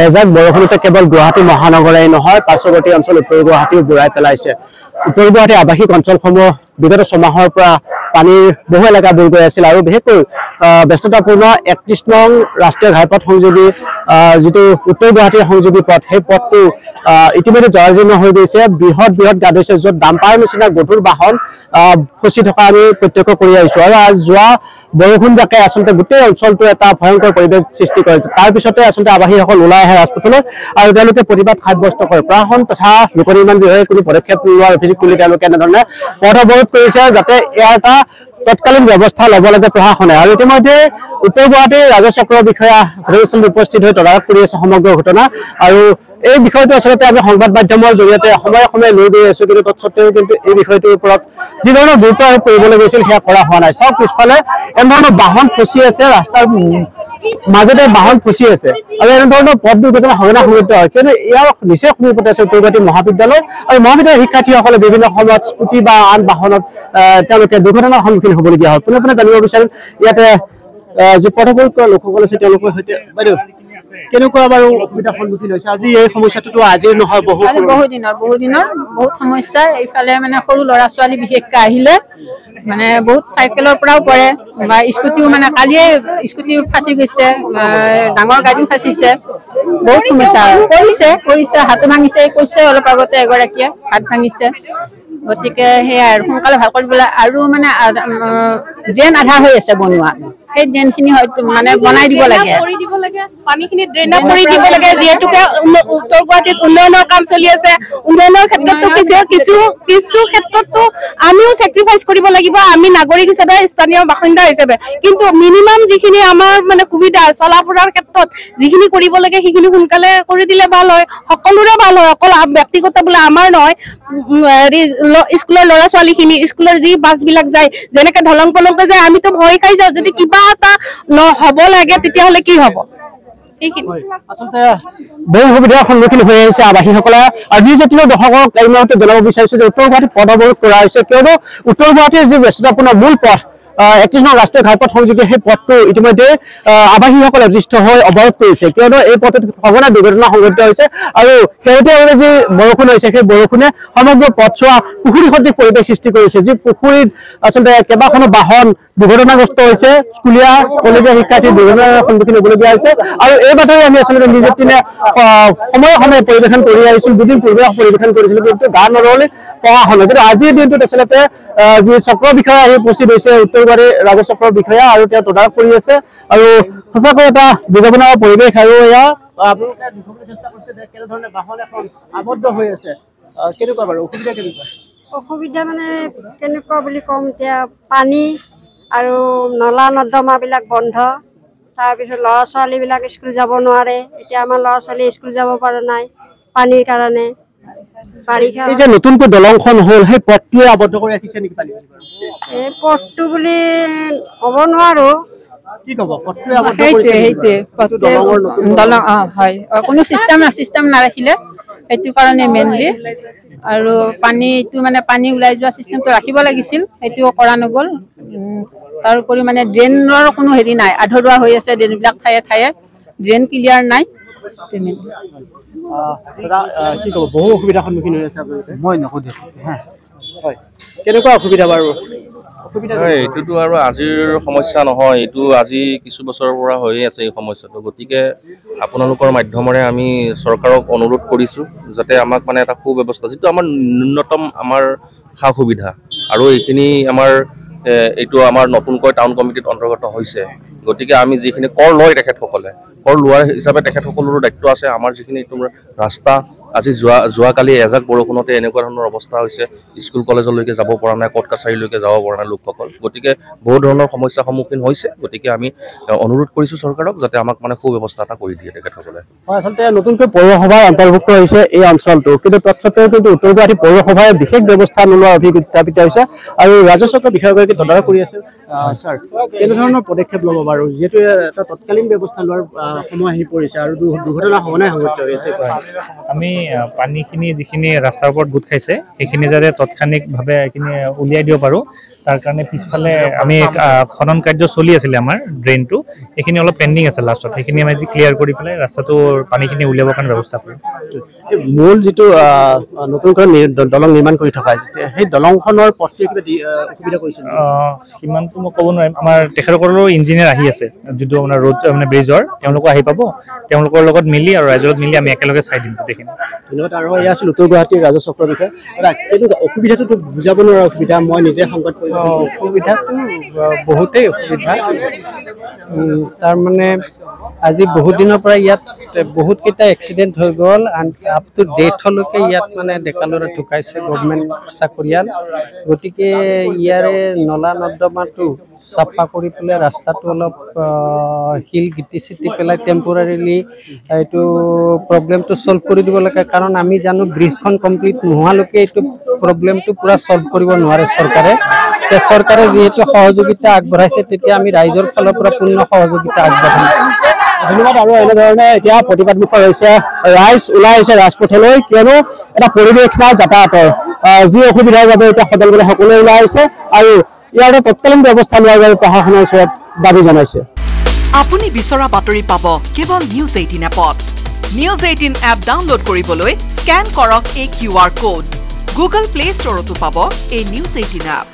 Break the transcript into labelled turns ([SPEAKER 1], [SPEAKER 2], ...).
[SPEAKER 1] এজাক বৰষুণতে কেৱল গুৱাহাটী মহানগৰেই নহয় পাৰ্শ্বৱৰ্তী অঞ্চল উত্তৰ গুৱাহাটীও বুৰাই পেলাইছে। উত্তৰ গুৱাহাটীৰ আৱাসিক অঞ্চলসমূহ বিগত ছমাহৰ পৰা পানীৰ বহু এলেকা বুৰ গৈ আছিল আৰু বিশেষকৈ ব্যস্ততাপূৰ্ণ ৩১ নং ৰাষ্ট্ৰীয় ঘাইপথ সংযোগী যিটো উত্তৰ গুৱাহাটীৰ সংযোগী পথ, সেই পথটো ইতিমধ্যে জৰাজীৰ্ণ হৈ গৈছে। বৃহৎ বৃহৎ গাঁত হৈছে, য'ত ডাম্পাৰ নিচিনা গধুৰ বাহন ফচি থকা আমি প্ৰত্যক্ষ কৰি আহিছোঁ। আৰু যোৱা বৰষুণ জাকে আচলতে গোটেই অঞ্চলটো এটা ভয়ংকৰ পৰিৱেশ সৃষ্টি কৰিছে। তাৰ পিছতে আচলতে আৱাসীসকল ওলাই আহে ৰাজপথলৈ আৰু তেওঁলোকে প্ৰতিবাদ সাব্যস্ত কৰে। প্ৰশাসন তথা লোক নিৰ্মাণ বিভাগে কোনো পদক্ষেপ লোৱাৰ অভিযোগ তুলি তেওঁলোকে এনেধৰণে পথ অৱৰোধ কৰিছে, যাতে ইয়াৰ এটা তৎকালীন ব্যৱস্থা ল'ব লাগে প্ৰশাসনে। আৰু ইতিমধ্যে উত্তৰ গুৱাহাটীৰ ৰাজচক্ৰ বিষয়া ঘটনাস্থলীত উপস্থিত হৈ তদাৰক কৰি আছে সমগ্ৰ ঘটনা। আৰু এই বিষয়টো আচলতে আমি সংবাদ মাধ্যমৰ জৰিয়তে সময়ে সময়ে লৈ গৈ আছো, কিন্তু তৎসত্ত্বেও কিন্তু এই বিষয়টোৰ ওপৰত যি ধৰণৰ গুৰুত্ব আৰোপ কৰিবলৈ গৈছিল সেয়া কৰা হোৱা নাই। চাওক পিছফালে এনেধৰণৰ বাহন ফচি আছে, ৰাস্তাৰ মাজতে বাহন ফচি আছে আৰু এনেধৰণৰ পথ দুৰ্ঘটনা সঘনাই সংঘটিত হয়। কিন্তু ইয়াৰ নিচেই সমীপতে আছে উত্তৰ গুৱাহাটী মহাবিদ্যালয় আৰু মহাবিদ্যালয়ৰ শিক্ষাৰ্থীসকলে বিভিন্ন সময়ত স্কুটি বা আন বাহনত তেওঁলোকে দুৰ্ঘটনাৰ সন্মুখীন হ'বলগীয়া হয়। পোনে পোনে জানিব বিচাৰিম ইয়াতে যি পথ অৱৰোধ কৰা লোকসকল আছে তেওঁলোকৰ সৈতে। বাইদেউ, কেনেকুৱা বাৰু অসুবিধাৰ সন্মুখীন হৈছে? আজি এই সমস্যাটোতো আজিৰ নহয়, বহু দিনৰ বহুত সমস্যা। এইফালে মানে সৰু ল'ৰা ছোৱালী বিশেষকৈ আহিলে মানে বহুত চাইকেলৰ পৰাও পৰে বা স্কুটিও, মানে কালিয়ে স্কুটিও ফাঁচি গৈছে, ডাঙৰ গাড়ীও ফাঁচিছে, বহুত সমস্যা কৰিছে হাতো ভাঙিছে, কৈছে অলপ আগতে এগৰাকীয়ে হাত ভাঙিছে। গতিকে সেয়াই আৰু সোনকালে ভাল কৰিবলৈ, আৰু মানে ড্ৰেইন আধা হৈ আছে বনোৱা, সেই ড্ৰেইনখিনি হয়তো মানে বনাই দিব লাগে, পানীখিনি ড্ৰেইন কৰি দিব লাগে। যিহেতুকে উত্তৰ গুৱাহাটীত উন্নয়নৰ কাম চলি আছে, উন্নয়নৰ ক্ষেত্ৰতো কিছু ক্ষেত্ৰতো আমিও চেক্ৰিফাইচ কৰিব লাগিব, আমি নাগৰিক হিচাপে, স্থানীয় বাসিন্দা হিচাপে। কিন্তু মিনিমাম যিখিনি আমাৰ মানে সুবিধা চলা ফুৰাৰ ক্ষেত্ৰত যিখিনি কৰিব লাগে সেইখিনি সোনকালে কৰি দিলে ভাল হয়, সকলোৰে ভাল হয়। অকল ব্যক্তিগত বোলে আমাৰ নহয়, স্কুলৰ ল'ৰা ছোৱালীখিনি, স্কুলৰ যি বাছবিলাক যায়, যেনেকে ধলং পলংকে যায়, আমিতো ভয় খাই যাওঁ। যদি কিবা এটা হ'ব লাগে তেতিয়াহ'লে কি হ'ব? আচলতে বহু সুবিধাৰ সন্মুখীন হৈ আহিছে আৱাসীসকলে। আজি যদিও দৰ্শকক এই মুহূৰ্তে জনাব বিচাৰিছো যে উত্তৰ গুৱাহাটীত পথ অৱৰোধ কৰা হৈছে, কিয়নো উত্তৰ গুৱাহাটীৰ যি ব্যস্ততাপূৰ্ণ মূল পথ ৩১ নং ৰাষ্ট্ৰীয় ঘাইপথ সংযোগী, সেই পথটো ইতিমধ্যে আৱাসীসকলে অতিষ্ঠ হৈ অৱৰোধ কৰিছে, কিয়নো এই পথত সঘনাই দুৰ্ঘটনা সংঘটিত হৈছে। আৰু শেহতীয়াভাৱে যি বৰষুণ হৈছে, সেই বৰষুণে সমগ্ৰ পথছোৱা পুখুৰী সদৃশ পৰিৱেশ সৃষ্টি কৰিছে, যি পুখুৰীত আচলতে কেইবাখনো বাহন দুৰ্ঘটনাগ্ৰস্ত হৈছে, স্কুলীয়া কলেজীয়া শিক্ষাৰ্থী দুৰ্ঘটনাৰ সন্মুখীন হ'বলগীয়া হৈছে। আৰু এই বাতৰি আমি আচলতে নিজে সময়ে সময়ে পৰিৱেশন কৰি আহিছিল, দুদিন পূৰ্বে পৰিৱেশন কৰিছিলো, কিন্তু গা নৰলি প্ৰশাসনে। কিন্তু আজিৰ দিনটোত আচলতে যি চক্ৰ বিষয়া আহি উপস্থিত হৈছে, উত্তৰ গুৱাহাটী ৰাজচক্ৰৰ বিষয়া, আৰু তেওঁ তদাৰক কৰি আছে। আৰু সঁচাকৈ এটা বিড়ম্বনাৰ পৰিৱেশ। আৰু এয়া আপোনালোকে দেখুৱাবলৈ চেষ্টা কৰিছে যে কেনেধৰণে বাহন এখন আবদ্ধ হৈ আছে, কেনেকুৱা বাৰু অসুবিধা? কেনেকুৱা
[SPEAKER 2] অসুবিধা মানে কেনেকুৱা বুলি ক'ম, এতিয়া পানী আৰু নলা নৰ্দমাবিলাক বন্ধ, তাৰপিছত ল'ৰা ছোৱালীবিলাক স্কুল যাব নোৱাৰে। এতিয়া আমাৰ ল'ৰা ছোৱালী স্কুল যাব পৰা নাই পানীৰ কাৰণে। বাৰিষা
[SPEAKER 1] এই যে নতুনকৈ দলংখন হ'ল, সেই পথটোৱে আবদ্ধ কৰি ৰাখিছে নেকি পানী?
[SPEAKER 2] এই পথটো বুলি ক'ব নোৱাৰো,
[SPEAKER 1] কি ক'ব? পথটোৱে আবদ্ধ কৰিছে,
[SPEAKER 3] সেইটোৱে দলং হয়, কোনো চিষ্টেম নাৰাখিলে, সেইটো কাৰণে মেইনলি। আৰু পানীটো মানে পানী ওলাই যোৱা চিষ্টেমটো ৰাখিব লাগিছিল, সেইটোও কৰা নগ'ল। তাৰোপৰি মানে ড্ৰেইনৰ কোনো হেৰি নাই, আধৰুৱা হৈ আছে ড্ৰেইনবিলাক, ঠায়ে ঠায়ে ড্ৰেইন ক্লিয়াৰ নাই।
[SPEAKER 1] কি ক'ব, বহু অসুবিধাৰ সন্মুখীন হৈ আছে আপোনালোকে? মই নসুধিছোঁ, হয়, কেনেকুৱা অসুবিধা বাৰু?
[SPEAKER 4] এইটোতো আৰু আজিৰ সমস্যা নহয়, এইটো আজি কিছু বছৰৰ পৰা হৈয়ে আছে এই সমস্যাটো। গতিকে আপোনালোকৰ মাধ্যমেৰে আমি চৰকাৰক অনুৰোধ কৰিছোঁ যাতে আমাক মানে এটা সুব্যৱস্থা, যিটো আমাৰ ন্যূনতম আমাৰ সা সুবিধা, আৰু এইখিনি আমাৰ এইটো আমাৰ নতুনকৈ টাউন কমিটিত অন্তৰ্গত হৈছে। গতিকে আমি যিখিনি কৰ লয় তেখেতসকলে, কৰ লোৱাৰ হিচাপে তেখেতসকলৰো দায়িত্ব আছে। আমাৰ যিখিনি ৰাস্তা, আজি যোৱাকালি এজাক বৰষুণতে এনেকুৱা ধৰণৰ অৱস্থা হৈছে, স্কুল কলেজলৈকে যাব পৰা নাই, কোৰ্ট কাছাৰীলৈকে যাব পৰা নাই লোকসকল। গতিকে বহু ধৰণৰ সমস্যাৰ সন্মুখীন হৈছে। গতিকে আমি অনুৰোধ কৰিছোঁ চৰকাৰক যাতে আমাক মানে সুব্যৱস্থা এটা কৰি দিয়ে তেখেতসকলে।
[SPEAKER 1] আচলতে নতুনকৈ পৌৰসভাৰ অন্তৰ্ভুক্ত হৈছে এই অঞ্চলটো, কিন্তু তৎসত্ত্বেও কিন্তু উত্তৰ গুৱাহাটী পৌৰসভাই বিশেষ ব্যৱস্থা নোলোৱাৰ অভিযোগ উত্থাপিত হৈছে আৰু ৰাজচক্ৰ বিষয়াগৰাকী তদাৰক কৰি আছে। ছাৰ, কেনেধৰণৰ পদক্ষেপ ল'ব বাৰু, যিহেতু এটা তৎকালীন ব্যৱস্থা লোৱাৰ সময় আহি পৰিছে আৰু দুৰ্ঘটনা সঘনাই সংঘটিত হৈ আছে?
[SPEAKER 5] আমি পানীখিনি যিখিনি ৰাস্তাৰ ওপৰত গোট খাইছে সেইখিনি যাতে তাৎক্ষণিকভাৱে এইখিনি উলিয়াই দিব পাৰোঁ, তাৰ কাৰণে পিছফালে আমি খনন কাৰ্য চলি আছিলে আমাৰ ড্ৰেইনটো, এইখিনি অলপ পেণ্ডিং আছে লাষ্টত সেইখিনি আমি আজি ক্লিয়াৰ কৰি পেলাই ৰাস্তাটোৰ পানীখিনি উলিয়াবৰ কাৰণে ব্যৱস্থা কৰিম
[SPEAKER 1] মূল যিটো নতুনকৈ দলং নিৰ্মাণ কৰি থকা সেই দলংখনৰ পথটো অসুবিধা কৰিছে
[SPEAKER 5] সিমানটো মই ক'ব নোৱাৰিম আমাৰ তেখেতসকলৰো ইঞ্জিনিয়াৰ আহি আছে যিটো আপোনাৰ ৰোড মানে ব্ৰিজৰ তেওঁলোকো আহি পাব তেওঁলোকৰ লগত মিলি আৰু ৰাইজৰ লগত মিলি আমি একেলগে চাই দিম গোটেইখিনি
[SPEAKER 1] ধন্যবাদ আৰু এয়া আছিল উত্তৰ গুৱাহাটীৰ ৰাজহ চক্ৰৰ বিষয়ে এইটো অসুবিধাটোতো বুজাব নোৱাৰা অসুবিধা মই নিজে সংবাদ কৰি
[SPEAKER 6] অসুবিধাটো বহুতেই অসুবিধা তাৰমানে আজি বহুত দিনৰ পৰা ইয়াত বহুতকেইটা এক্সিডেণ্ট হৈ গ'ল আপ টু ডেথলৈকে ইয়াত মানে ডেকা ল'ৰা ঢুকাইছে গভৰ্ণমেণ্ট চাকৰিয়াল গতিকে ইয়াৰে নলা নৰ্দমাটো চাফা কৰি পেলাই ৰাস্তাটো অলপ শিল গিটি চিটি পেলাই টেম্পৰাৰীলি এইটো প্ৰব্লেমটো ছল্ভ কৰি দিব লাগে কাৰণ আমি জানো ব্ৰিজখন কমপ্লিট নোহোৱালৈকে এইটো প্ৰব্লেমটো পূৰা ছল্ভ কৰিব নোৱাৰে চৰকাৰে যিহেতু সহযোগিতা আগবঢ়াইছে তেতিয়া আমি ৰাইজৰ ফালৰ পৰা পূৰ্ণ সহযোগিতা আগবঢ়াম
[SPEAKER 1] ধন্যবাদ আৰু এনেধৰণে এতিয়া প্ৰতিবাদমুখৰ হৈছে ৰাইজ ওলাই আহিছে ৰাজপথলৈ কিয়নো এটা পৰিৱেশ নাই যাতায়াতৰ যি অসুবিধাৰ বাবে এতিয়া সদলবলে সকলোৱে ওলাই আহিছে আৰু ইয়াৰ তৎকালীন ব্যৱস্থা লোৱাৰ বাবে প্ৰশাসনৰ ওচৰত দাবী জনাইছে
[SPEAKER 7] আপুনি বিচৰা বাতৰি পাব কেৱল নিউজ 18 এপত নিউজ 18 এপ ডাউনলোড কৰিবলৈ স্কেন কৰক এই QR কোড গুগল প্লে ষ্টৰতো পাব এই নিউজ 18 এপ